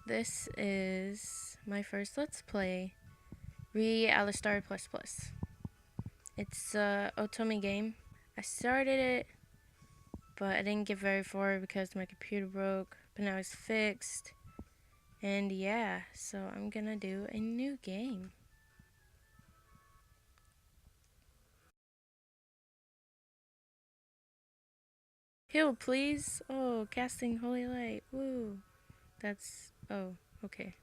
This is my first Let's Play. Alistair plus plus. It's a Otome game. I started it, but I didn't get very far because my computer broke, but now it's fixed. And yeah, so I'm gonna do a new game. Heal, please. Oh, casting holy light. Woo. Oh, okay.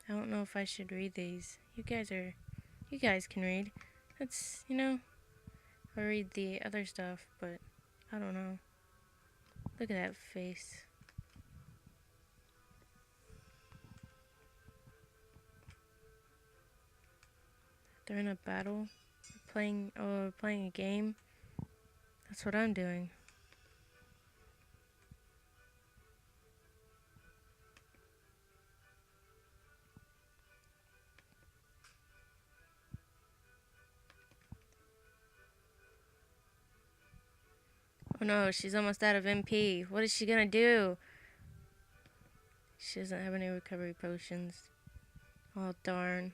I don't know if I should read these. You guys can read. I'll read the other stuff, but I don't know. Look at that face. They're in a battle. Playing a game. That's what I'm doing. Oh no, she's almost out of MP. What is she gonna do? She doesn't have any recovery potions. Oh darn.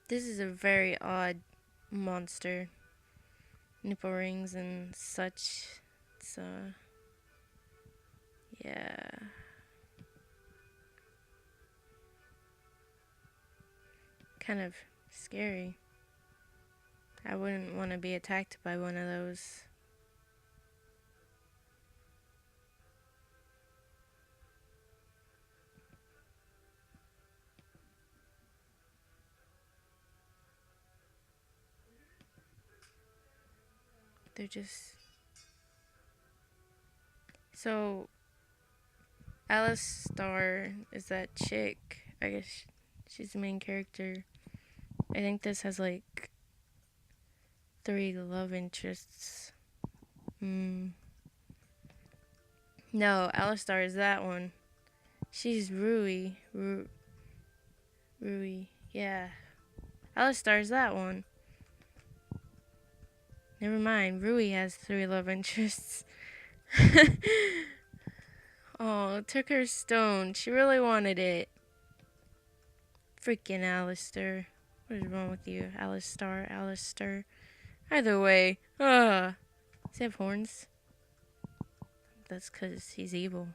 This is a very odd monster. Nipple rings and such. It's yeah. Kind of scary. I wouldn't want to be attacked by one of those. They're just... So, Alistair is that chick. I guess she's the main character. I think this has like 3 love interests. No, Alistair is that one. She's Rui. Rui. Yeah. Alistair is that one. Never mind. Rui has 3 love interests. Oh, took her stone. She really wanted it. Freaking Alistair. What is wrong with you, Alistair? Either way. Does he have horns? That's because he's evil.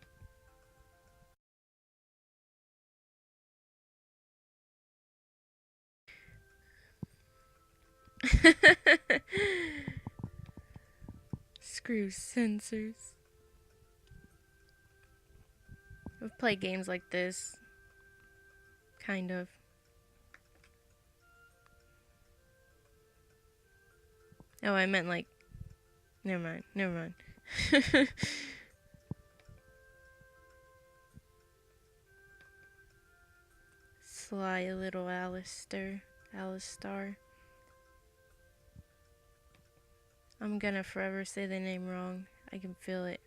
Screw sensors. I've played games like this. Kind of. Oh, I meant like... Never mind. Sly little Alistair. I'm gonna forever say the name wrong. I can feel it.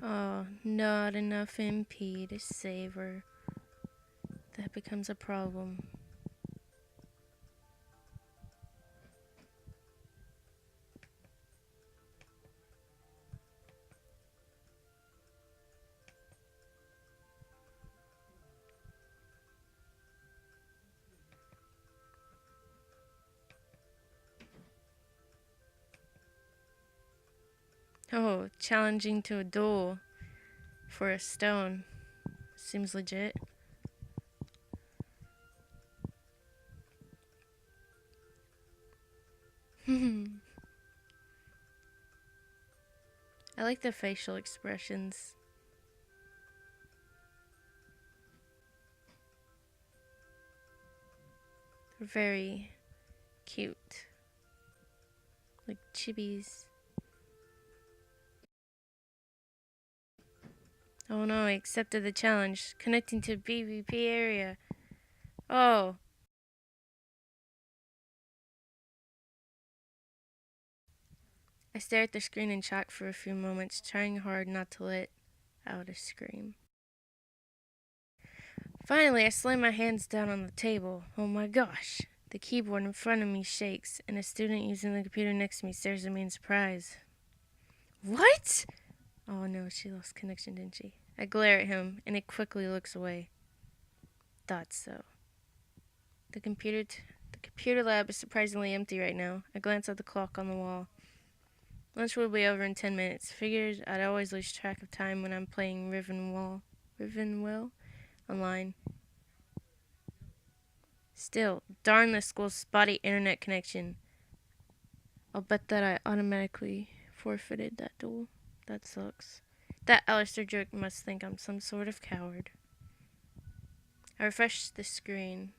Oh, not enough MP to save her. That becomes a problem. Oh, challenging to a duel for a stone. Seems legit. I like the facial expressions. They're very cute. Like chibis. Oh no, I accepted the challenge. Connecting to PvP area. Oh. I stare at the screen in shock for a few moments, trying hard not to let out a scream. Finally, I slam my hands down on the table. Oh my gosh! The keyboard in front of me shakes, and a student using the computer next to me stares at me in surprise. What? Oh no, she lost connection, didn't she? I glare at him, and it quickly looks away. Thought so. The computer lab is surprisingly empty right now. I glance at the clock on the wall. Lunch will be over in 10 minutes. Figured I'd always lose track of time when I'm playing Rivenwell online. Still, darn the school's spotty internet connection. I'll bet that I automatically forfeited that duel. That sucks. That Alistair jerk must think I'm some sort of coward. I refresh the screen,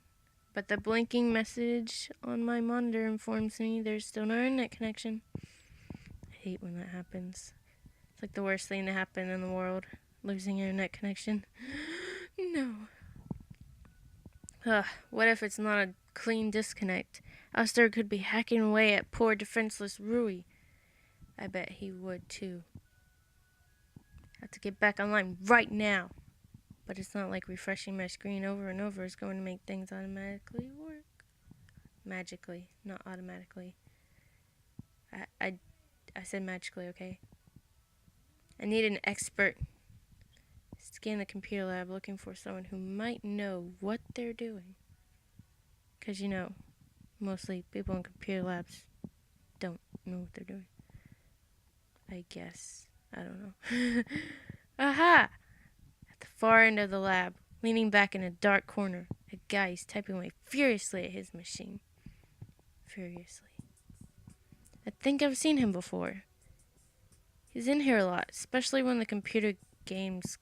but the blinking message on my monitor informs me there's still no internet connection. I hate when that happens. It's like the worst thing to happen in the world. Losing internet connection. No. What if it's not a clean disconnect? Alistair could be hacking away at poor defenseless Rui. I bet he would too. Have to get back online right now. But it's not like refreshing my screen over and over is going to make things automatically work. Magically, not automatically. I said magically, okay? I need an expert. Scan the computer lab looking for someone who might know what they're doing. 'Cause mostly people in computer labs don't know what they're doing. I guess. I don't know. Aha! At the far end of the lab, leaning back in a dark corner, a guy is typing away furiously at his machine. Furiously. I think I've seen him before. He's in here a lot, especially when the computer games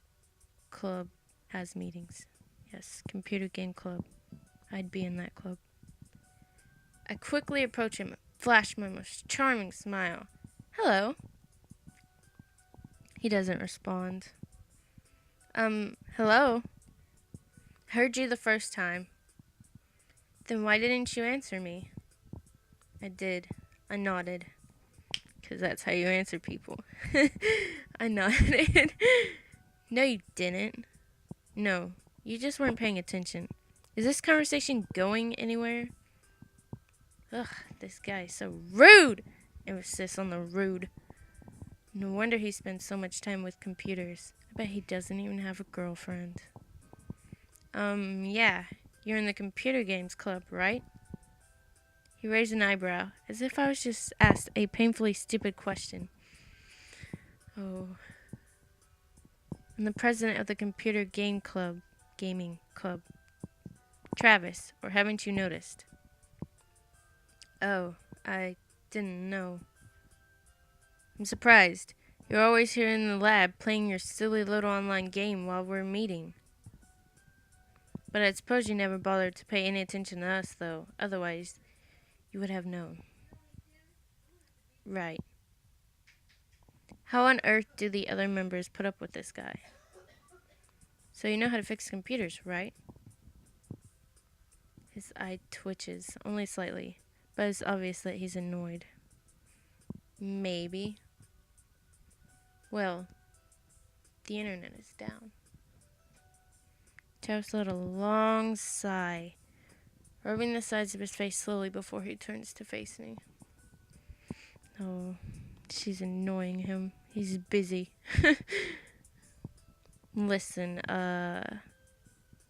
club has meetings. Yes, computer game club. I'd be in that club. I quickly approach him and flash my most charming smile. Hello. He doesn't respond. Hello? Heard you the first time. Then why didn't you answer me? I did. I nodded. 'Cause that's how you answer people. I nodded. No, you didn't. No, you just weren't paying attention. Is this conversation going anywhere? Ugh, this guy is so rude. Emphasis on the rude. No wonder he spends so much time with computers. I bet he doesn't even have a girlfriend. Yeah, you're in the computer games club, right? He raised an eyebrow, as if I was just asked a painfully stupid question. Oh. I'm the president of the computer gaming club. Travis, or haven't you noticed? Oh, I didn't know. I'm surprised. You're always here in the lab playing your silly little online game while we're meeting. But I suppose you never bothered to pay any attention to us, though. Otherwise, you would have known. Right. How on earth do the other members put up with this guy? So you know how to fix computers, right? His eye twitches, only slightly, but it's obvious that he's annoyed. Maybe. Well, the internet is down. Travis let a long sigh, rubbing the sides of his face slowly before he turns to face me. Oh, she's annoying him. He's busy. Listen,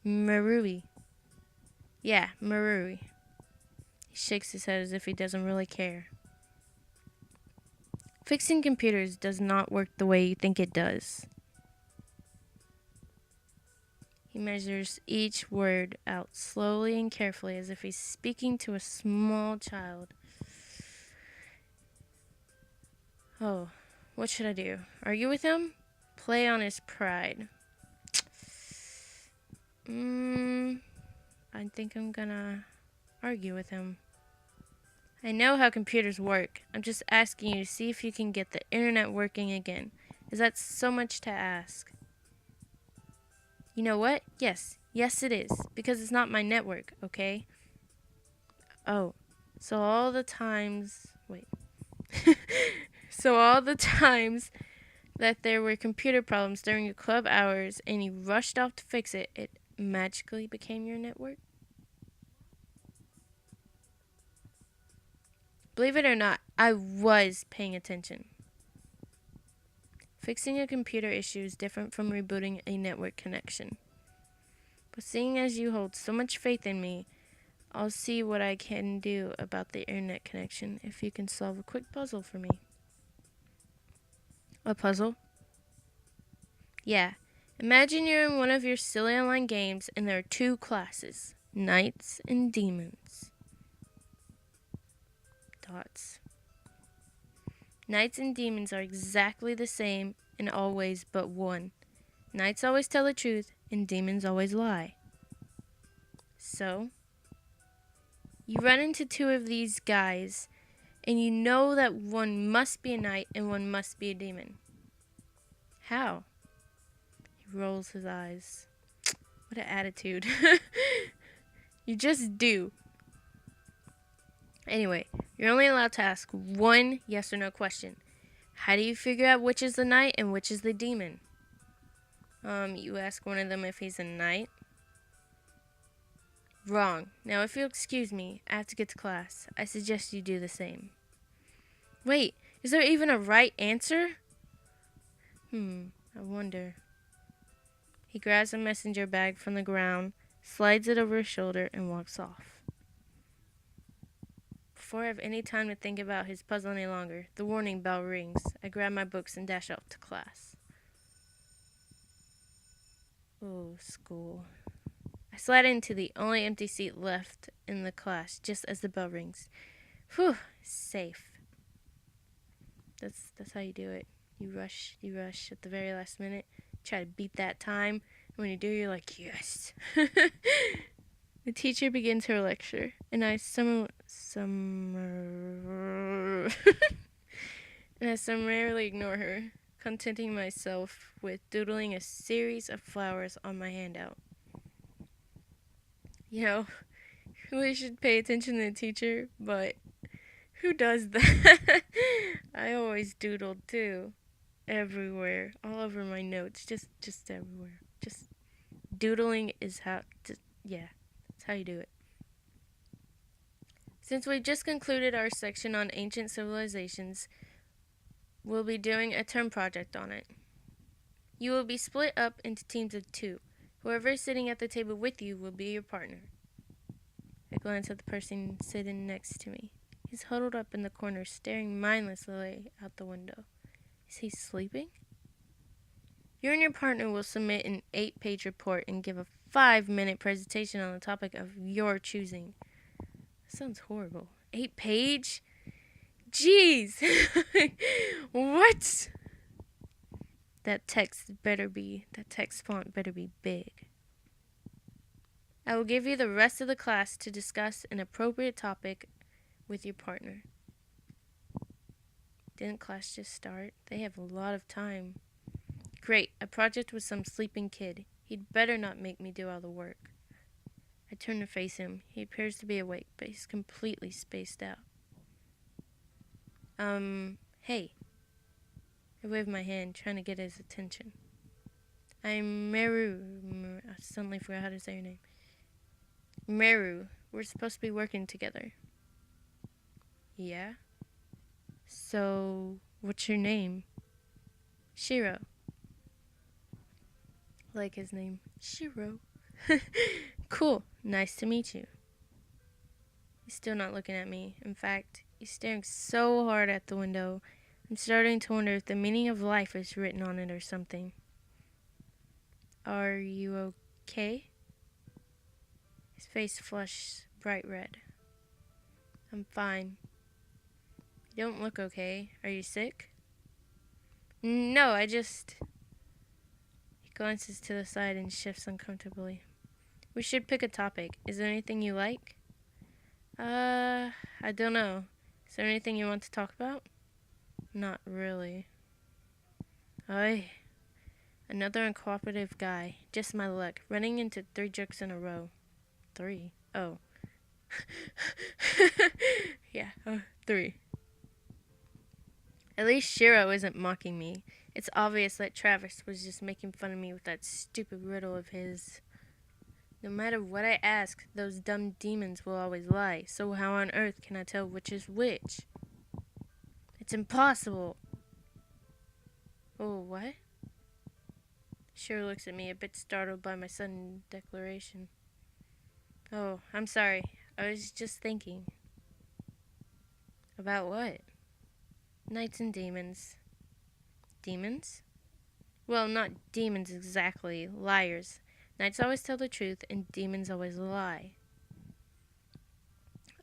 Marui. Yeah, Marui. He shakes his head as if he doesn't really care. Fixing computers does not work the way you think it does. He measures each word out slowly and carefully as if he's speaking to a small child. Oh, what should I do? Argue with him? Play on his pride. I think I'm gonna argue with him. I know how computers work. I'm just asking you to see if you can get the internet working again. Is that so much to ask? You know what? Yes, it is. Because it's not my network, okay? Oh, so all the times... Wait. So all the times that there were computer problems during your club hours and you rushed off to fix it, it magically became your network? Believe it or not, I was paying attention. Fixing a computer issue is different from rebooting a network connection. But seeing as you hold so much faith in me, I'll see what I can do about the internet connection if you can solve a quick puzzle for me. A puzzle? Yeah. Imagine you're in one of your silly online games and there are two classes, knights and demons. Dots. Knights and demons are exactly the same in all ways but one. Knights always tell the truth and demons always lie. So, you run into two of these guys and you know that one must be a knight and one must be a demon. How? He rolls his eyes. What an attitude. You just do. Anyway, you're only allowed to ask one yes or no question. How do you figure out which is the knight and which is the demon? You ask one of them if he's a knight. Wrong. Now, if you'll excuse me, I have to get to class. I suggest you do the same. Wait, is there even a right answer? I wonder. He grabs a messenger bag from the ground, slides it over his shoulder, and walks off. Before I have any time to think about his puzzle any longer, the warning bell rings. I grab my books and dash off to class. Oh, school. I slide into the only empty seat left in the class just as the bell rings. Whew, safe. That's how you do it. You rush at the very last minute, try to beat that time, and when you do, you're like, yes. The teacher begins her lecture, and I summarily ignore her, contenting myself with doodling a series of flowers on my handout. You know, really should pay attention to the teacher, but who does that? I always doodled too. Everywhere. All over my notes. Just everywhere. Just doodling is how, yeah, that's how you do it. Since we just concluded our section on ancient civilizations, we'll be doing a term project on it. You will be split up into teams of 2. Whoever is sitting at the table with you will be your partner. I glance at the person sitting next to me. He's huddled up in the corner, staring mindlessly out the window. Is he sleeping? You and your partner will submit an 8-page report and give a 5-minute presentation on the topic of your choosing. That sounds horrible. 8-page? Jeez! What? That text font better be big. I will give you the rest of the class to discuss an appropriate topic with your partner. Didn't class just start? They have a lot of time. Great, a project with some sleeping kid. He'd better not make me do all the work. I turn to face him. He appears to be awake, but he's completely spaced out. Hey. I wave my hand, trying to get his attention. I'm Meru. I suddenly forgot how to say your name. Meru. We're supposed to be working together. Yeah? So, what's your name? Shiro. Like his name. Shiro. Cool. Nice to meet you. He's still not looking at me. In fact, he's staring so hard at the window, I'm starting to wonder if the meaning of life is written on it or something. Are you okay? His face flushed bright red. I'm fine. You don't look okay. Are you sick? No, I just... He glances to the side and shifts uncomfortably. We should pick a topic. Is there anything you like? I don't know. Is there anything you want to talk about? Not really. Ay. Another uncooperative guy. Just my luck. Running into 3 jerks in a row. 3? Oh. Yeah, 3. At least Shiro isn't mocking me. It's obvious that Travis was just making fun of me with that stupid riddle of his. No matter what I ask, those dumb demons will always lie. So how on earth can I tell which is which? It's impossible. Oh, what? Shiro looks at me, a bit startled by my sudden declaration. Oh, I'm sorry. I was just thinking. About what? Knights and demons. Demons? Well, not demons exactly. Liars. Knights always tell the truth, and demons always lie.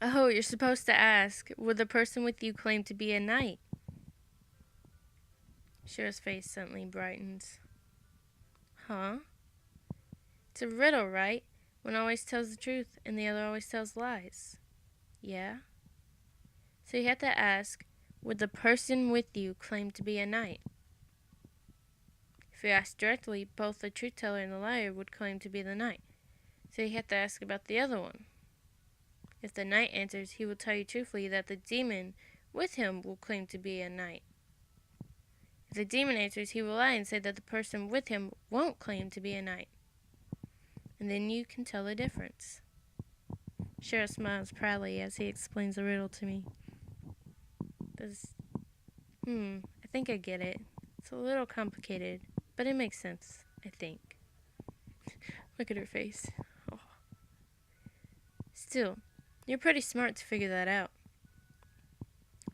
Oh, you're supposed to ask, would the person with you claim to be a knight? Shiro's face suddenly brightens. Huh? It's a riddle, right? One always tells the truth, and the other always tells lies. Yeah? So you have to ask, would the person with you claim to be a knight? If you ask directly, both the truth teller and the liar would claim to be the knight. So you have to ask about the other one. If the knight answers, he will tell you truthfully that the demon with him will claim to be a knight. If the demon answers, he will lie and say that the person with him won't claim to be a knight. And then you can tell the difference. Shiro smiles proudly as he explains the riddle to me. I think I get it. It's a little complicated, but it makes sense, I think. Look at her face. Oh. Still, you're pretty smart to figure that out.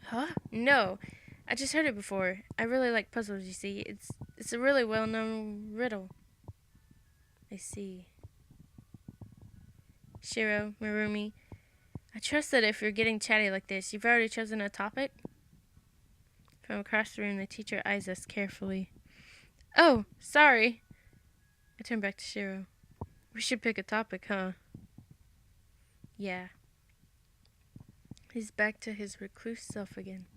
Huh? No. I just heard it before. I really like puzzles, you see. It's a really well-known riddle. I see. Shiro, Marumi, I trust that if you're getting chatty like this, you've already chosen a topic? From across the room, the teacher eyes us carefully. Oh, sorry. I turn back to Shiro. We should pick a topic, huh? Yeah. He's back to his recluse self again.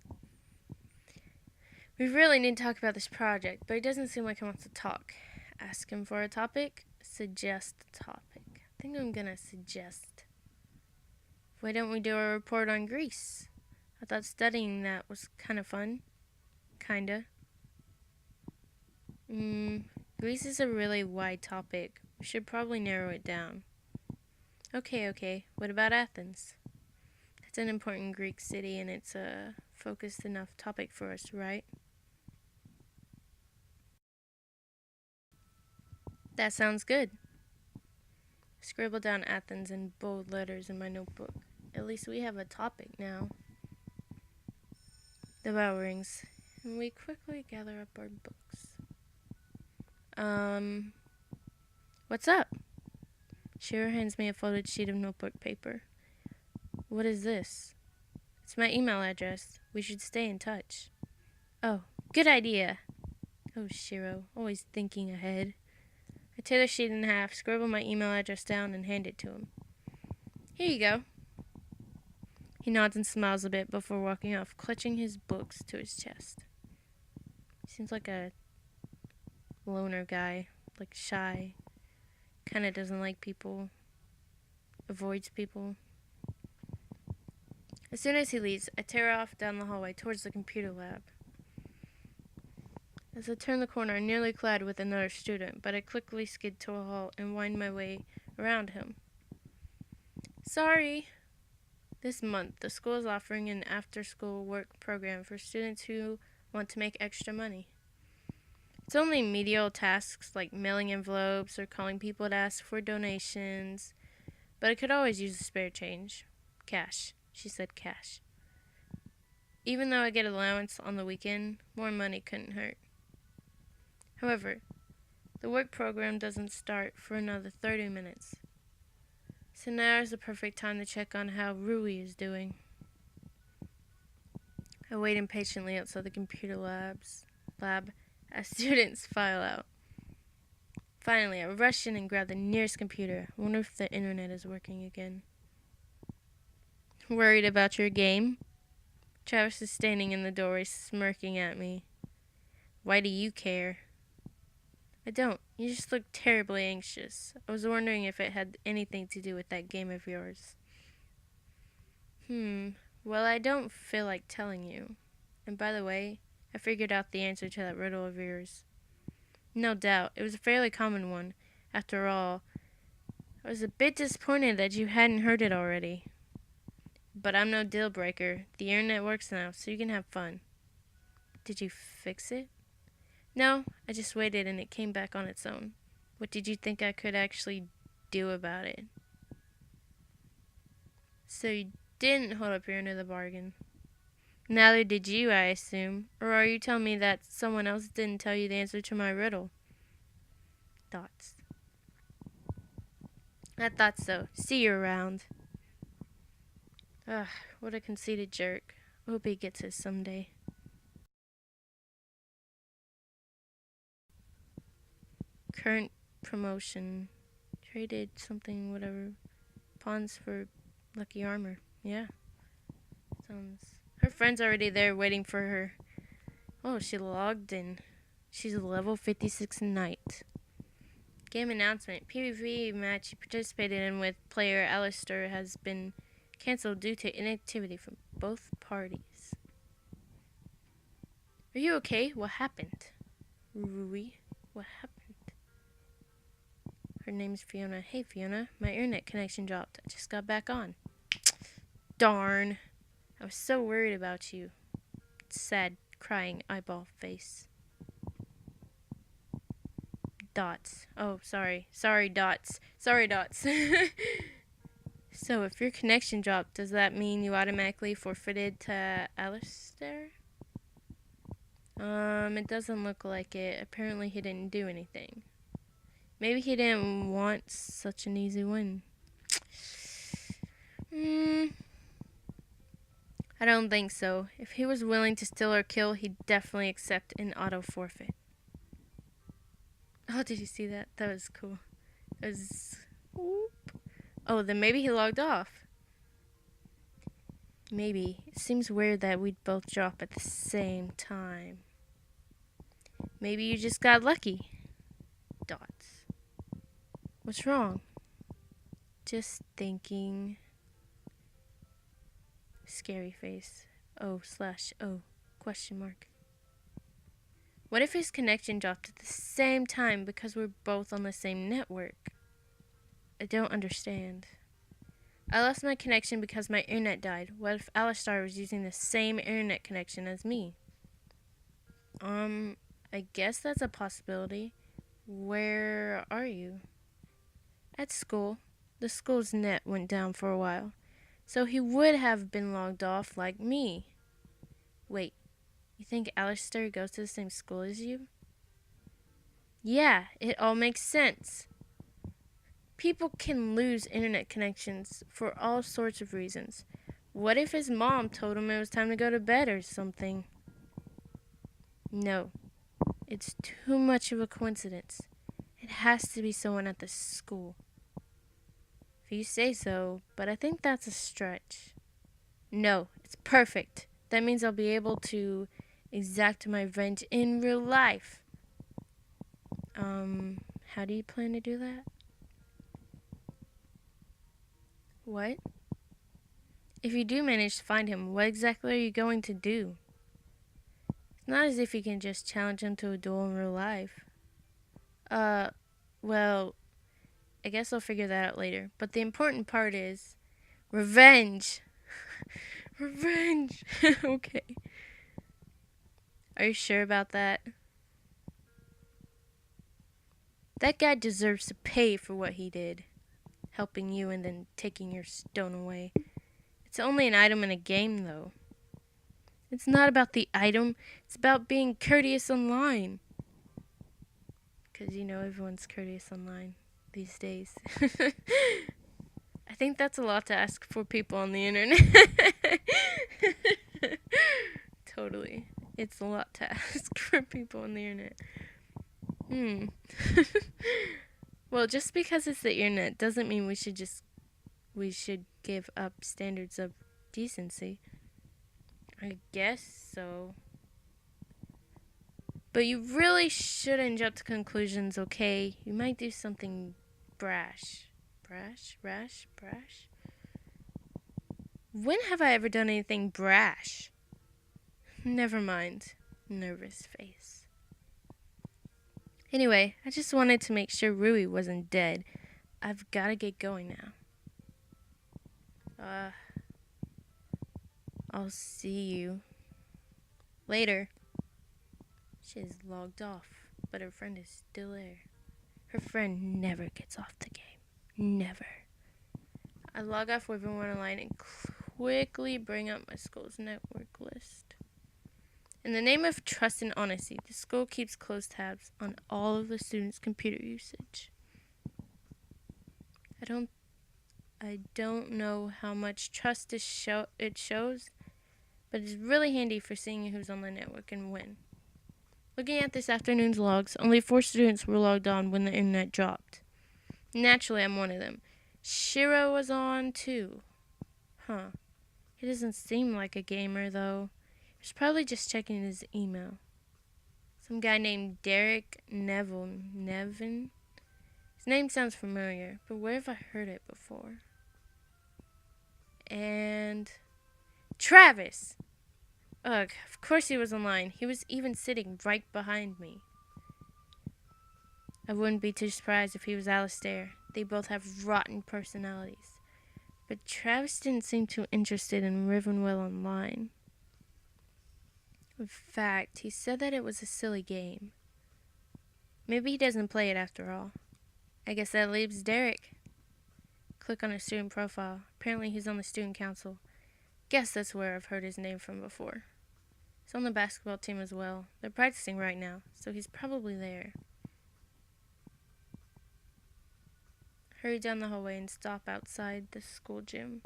We really need to talk about this project, but he doesn't seem like he wants to talk. Ask him for a topic. Suggest a topic. I think I'm gonna suggest. Why don't we do a report on Greece? I thought studying that was kind of fun. Kinda. Greece is a really wide topic. We should probably narrow it down. Okay. What about Athens? It's an important Greek city, and it's a focused enough topic for us, right? That sounds good. Scribble down Athens in bold letters in my notebook. At least we have a topic now. The bell rings, and we quickly gather up our books. What's up? Shiro hands me a folded sheet of notebook paper. What is this? It's my email address. We should stay in touch. Oh, good idea. Oh, Shiro, always thinking ahead. I tear the sheet in half, scribble my email address down, and hand it to him. Here you go. He nods and smiles a bit before walking off, clutching his books to his chest. He seems like a loner guy, like shy, kind of doesn't like people, avoids people. As soon as he leaves, I tear off down the hallway towards the computer lab. As I turn the corner, I nearly collide with another student, but I quickly skid to a halt and wind my way around him. Sorry. This month, the school is offering an after-school work program for students who want to make extra money. It's only menial tasks like mailing envelopes or calling people to ask for donations, but I could always use the spare change. Cash. She said cash. Even though I get allowance on the weekend, more money couldn't hurt. However, the work program doesn't start for another 30 minutes. So now is the perfect time to check on how Rui is doing. I wait impatiently outside the computer lab as students file out. Finally, I rush in and grab the nearest computer. I wonder if the internet is working again. Worried about your game? Travis is standing in the doorway smirking at me. Why do you care? I don't. You just look terribly anxious. I was wondering if it had anything to do with that game of yours. Well, I don't feel like telling you. And by the way, I figured out the answer to that riddle of yours. No doubt, it was a fairly common one. After all, I was a bit disappointed that you hadn't heard it already. But I'm no deal breaker. The internet works now, so you can have fun. Did you fix it? No, I just waited and it came back on its own. What did you think I could actually do about it? So you didn't hold up your end of the bargain. Neither did you, I assume. Or are you telling me that someone else didn't tell you the answer to my riddle? Thoughts. I thought so. See you around. Ugh, what a conceited jerk. I hope he gets his someday. Current promotion. Traded something, whatever. Pawns for lucky armor. Yeah. Sounds... Her friend's already there waiting for her. Oh, she logged in. She's a level 56 knight. Game announcement. PvP match you participated in with player Alistair has been cancelled due to inactivity from both parties. Are you okay? What happened? Rui, what happened? Her name's Fiona. Hey Fiona, my internet connection dropped. I just got back on. Darn. I was so worried about you. Sad, crying eyeball face. Dots. Oh, sorry. Sorry, Dots. Sorry, Dots. So, if your connection dropped, does that mean you automatically forfeited to Alistair? It doesn't look like it. Apparently he didn't do anything. Maybe he didn't want such an easy win. I don't think so. If he was willing to steal or kill, he'd definitely accept an auto forfeit. Oh, did you see that? That was cool. It was... Whoop. Oh, then maybe he logged off. Maybe. It seems weird that we'd both drop at the same time. Maybe you just got lucky. Dots. What's wrong? Just thinking. Scary face. O/O. Question mark. What if his connection dropped at the same time because we're both on the same network? I don't understand. I lost my connection because my internet died. What if Alistair was using the same internet connection as me? I guess that's a possibility. Where are you? At school. The school's net went down for a while. So he would have been logged off like me. Wait, you think Alistair goes to the same school as you? Yeah, it all makes sense. People can lose internet connections for all sorts of reasons. What if his mom told him it was time to go to bed or something? No, it's too much of a coincidence. It has to be someone at the school. If you say so, but I think that's a stretch. No, it's perfect. That means I'll be able to exact my revenge in real life. How do you plan to do that? What? If you do manage to find him, what exactly are you going to do? It's not as if you can just challenge him to a duel in real life. Well, I guess I'll figure that out later. But the important part is revenge. Revenge. Okay. Are you sure about that? That guy deserves to pay for what he did. Helping you and then taking your stone away. It's only an item in a game, though. It's not about the item. It's about being courteous online. Because, you know, everyone's courteous online these days. I think that's a lot to ask for people on the internet. Totally. It's a lot to ask for people on the internet. Well, just because it's the internet doesn't mean we should give up standards of decency. I guess so. But you really shouldn't jump to conclusions, okay? You might do something brash. Brash? When have I ever done anything brash? Never mind. nervous face. Anyway, I just wanted to make sure Rui wasn't dead. I've gotta get going now. I'll see you later. She's logged off, but her friend is still there. Her friend never gets off the game. Never. I log off with everyone online and quickly bring up my school's network list. In the name of trust and honesty, the school keeps close tabs on all of the students' computer usage. I don't know how much trust it shows, but it's really handy for seeing who's on the network and when. Looking at this afternoon's logs, only 4 students were logged on when the internet dropped. Naturally, I'm one of them. Shiro was on too. Huh. He doesn't seem like a gamer, though. He's probably just checking his email. Some guy named Derek Nevin. His name sounds familiar, but where have I heard it before? And Travis! Ugh, of course he was online. He was even sitting right behind me. I wouldn't be too surprised if he was Alistair. They both have rotten personalities. But Travis didn't seem too interested in Rivenwell Online. In fact, he said that it was a silly game. Maybe he doesn't play it after all. I guess that leaves Derek. Click on his student profile. Apparently he's on the student council. Guess that's where I've heard his name from before. He's on the basketball team as well. They're practicing right now, so he's probably there. Hurry down the hallway and stop outside the school gym.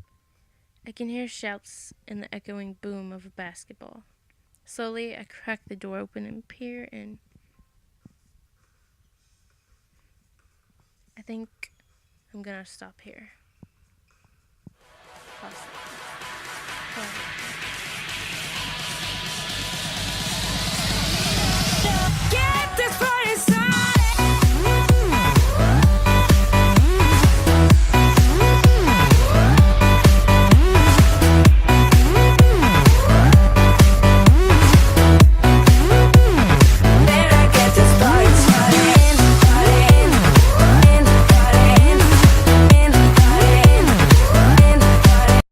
I can hear shouts and the echoing boom of a basketball. Slowly, I crack the door open and peer in. I think I'm gonna stop here. Pause.